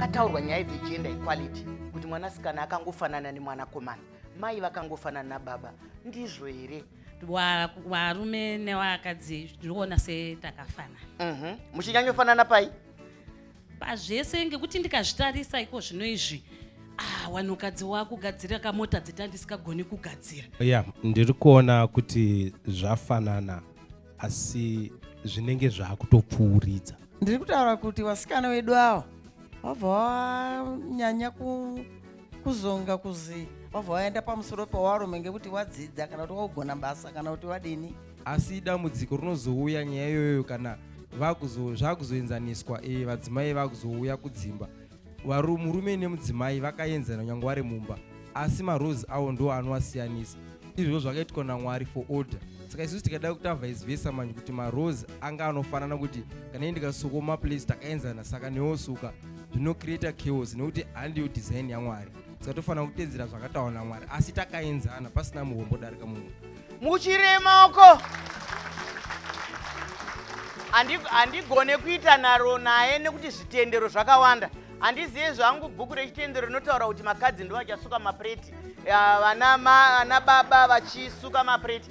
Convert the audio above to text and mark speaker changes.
Speaker 1: pakataurwa nyaya dzegender equality kuti mwanasikana akangofanana nemwanakomana, mai vakangofanana nababa, ndizvo here?
Speaker 2: Varume nevakadzi ndinoona setakafana.
Speaker 1: Muchinyanyofanana pai?
Speaker 2: Pazvese ngekuti ndikazvitarisa iko zvino izvi wanhukadzi wakugadzira kamota dzatandisingagoni kugadzira.
Speaker 3: Ndiri kuona kuti zvafanana asi zvinenge zvakutopfuuridza.
Speaker 4: Ndiri kutaura kuti vasikana vedu ava vabva vanyanya kuzonga kuzi vabva vaenda pamusoro pevarume ngekuti wadzidza kana kuti wagona basa kana kuti wadini.
Speaker 5: Asi dambudziko rinozouya nyaya iyoyo kana zvakuzoenzaniswa vadzimai vakuzouya kudzimba. Murume nemudzimai vakaenzana nyangwe vari mumba, asi marules avo ndo anovasiyanisa. Izvo zvakaitwa naMwari for order. Saka isusu tikada kuita vice versa manje kuti marules anga anofanana kuti kana ine ndikasuka maplace takaenzana saka newosuka zvino create chaos nekuti handiyo design yaMwari. Saka tofanira kutedzera zvakataurwa naMwari asi takaenzana pasina muhombodarika mumwe.
Speaker 1: Muchiremaoko handigone kuita naro naye nekuti zvitendero zvakawanda. Handizive zvangu bhuku rechitendero rinotaura kuti makadzi ndo vachasuka mapleti, vana baba vachisuka mapleti.